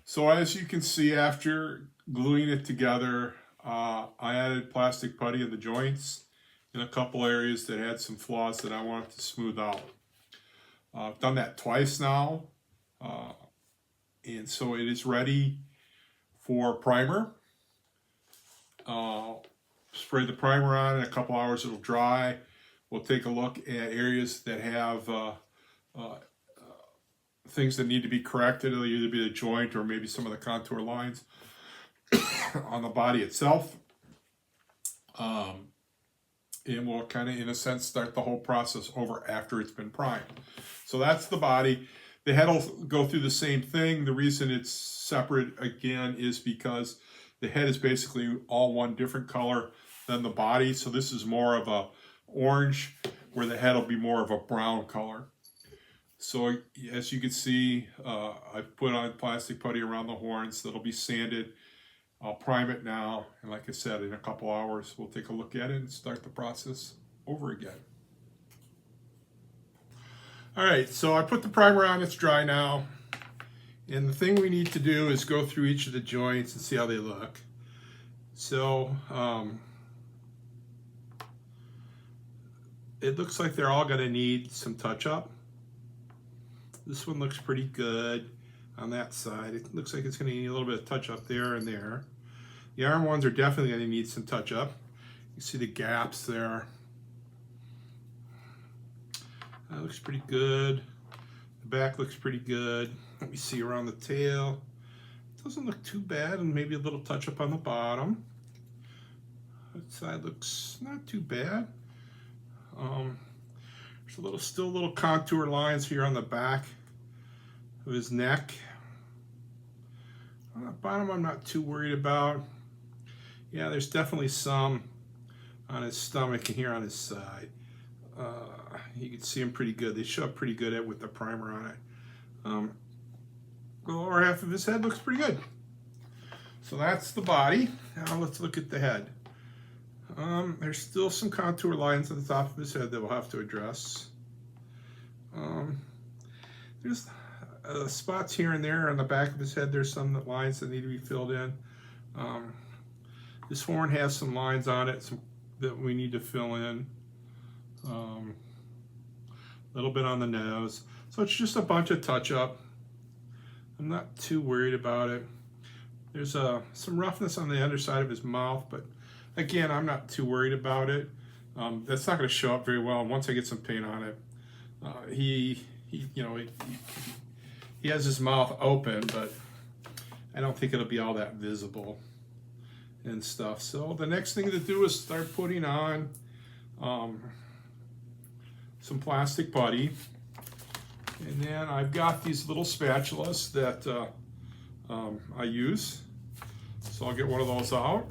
So as you can see, after gluing it together, I added plastic putty in the joints in a couple areas that had some flaws that I wanted to smooth out. I've done that twice now, uh, and so it is ready for primer. Uh, Spray the primer on in a couple hours, it'll dry. We'll take a look at areas that have uh, things that need to be corrected. It'll either be the joint or maybe some of the contour lines on the body itself. And we'll kind of, in a sense, start the whole process over after it's been primed. So that's the body. The head will go through the same thing. The reason it's separate again is because the head is basically all one different color than the body. So this is more of a orange, where the head will be more of a brown color. So as you can see, I've put on plastic putty around the horns that'll be sanded. I'll prime it now, and like I said, in a couple hours, we'll take a look at it and start the process over again. All right, so I put the primer on, it's dry now. And the thing we need to do is go through each of the joints and see how they look. So it looks like they're all gonna need some touch up. This one looks pretty good on that side. It looks like it's gonna need a little bit of touch up there and there. The arm ones are definitely gonna need some touch up. You see the gaps there. That looks pretty good. The back looks pretty good. Let me see around the tail. Doesn't look too bad, and maybe a little touch up on the bottom. That side looks not too bad. There's still little contour lines here on the back of his neck. On the bottom, I'm not too worried about. Yeah, there's definitely some on his stomach and here on his side. You can see them pretty good. They show up pretty good with the primer on it. The lower half of his head looks pretty good. So that's the body. Now let's look at the head. There's still some contour lines at the top of his head that we'll have to address. There's spots here and there on the back of his head. There's some lines that need to be filled in. This horn has some lines on it that we need to fill in. A little bit on the nose. So it's just a bunch of touch up. I'm not too worried about it. There's some roughness on the underside of his mouth, but again, I'm not too worried about it. That's not going to show up very well. And once I get some paint on it, he has his mouth open, but I don't think it'll be all that visible and stuff. So the next thing to do is start putting on some plastic putty. And then I've got these little spatulas that I use. So I'll get one of those out.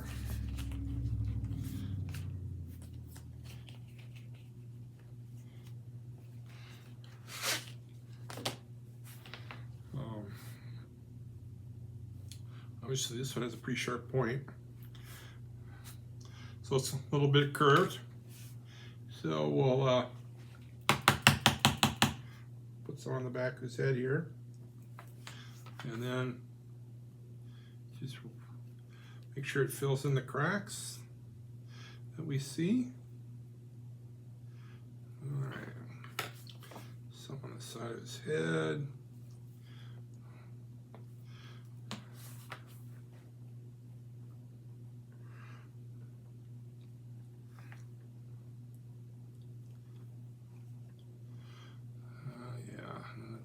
Obviously this one has a pretty sharp point. So it's a little bit curved. So we'll put some on the back of his head here. And then just make sure it fills in the cracks that we see. All right. Some on the side of his head.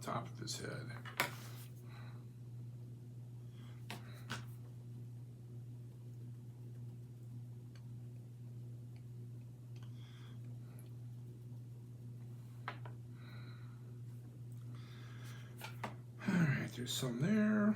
Top of his head. All right, there's some there.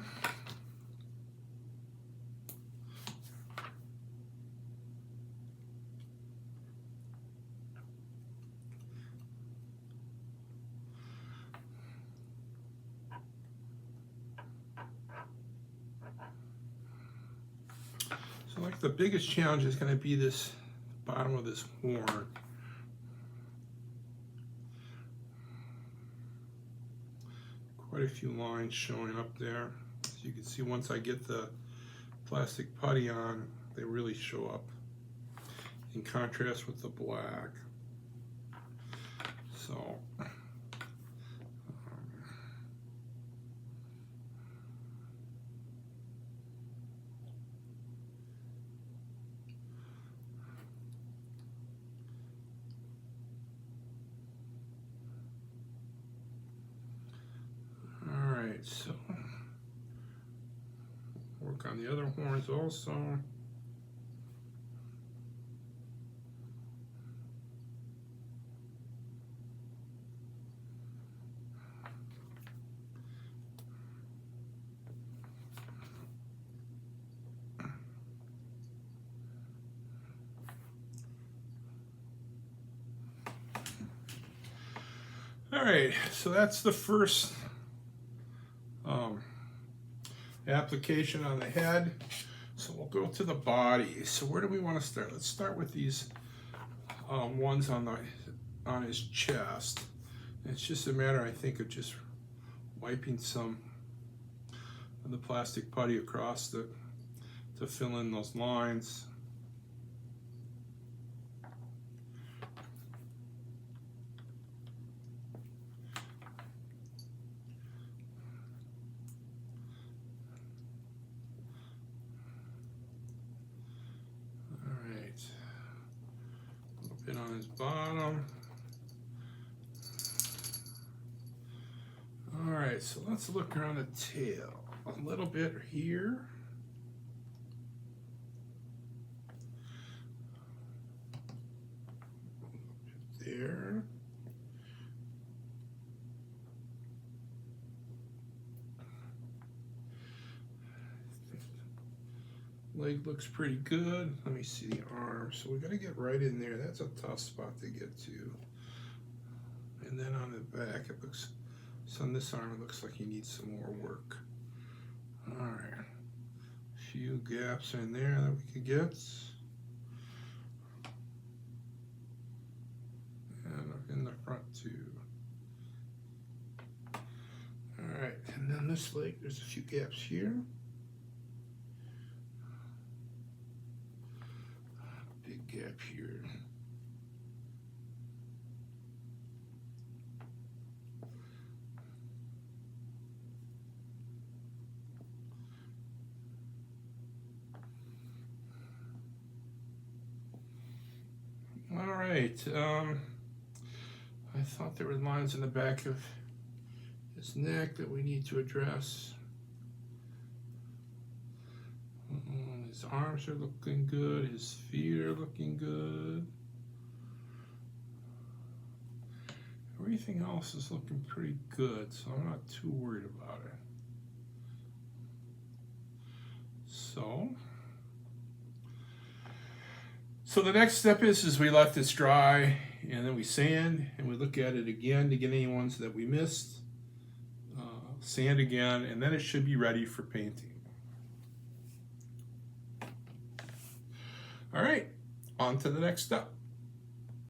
So like the biggest challenge is going to be this bottom of this horn. Quite a few lines showing up there. As you can see, once I get the plastic putty on, they really show up in contrast with the black. So alright, so work on the other horns also. Alright, so that's the first application on the head. So we'll go to the body. So where do we want to start? Let's start with these ones on his chest. It's just a matter, I think, of just wiping some of the plastic putty across to fill in those lines. On his bottom. All right, so let's look around the tail a little bit here. There. Leg looks pretty good. Let me see the arm. So we got to get right in there. That's a tough spot to get to. And then on the back, it looks, so on this arm, it looks like he needs some more work. All right. A few gaps in there that we could get. And in the front too. All right, and then this leg, there's a few gaps here. Gap here. All right. I thought there were lines in the back of his neck that we need to address. His arms are looking good, his feet are looking good. Everything else is looking pretty good, so I'm not too worried about it. So the next step is we let this dry, and then we sand, and we look at it again to get any ones that we missed. Sand again, and then it should be ready for painting. All right, on to the next step.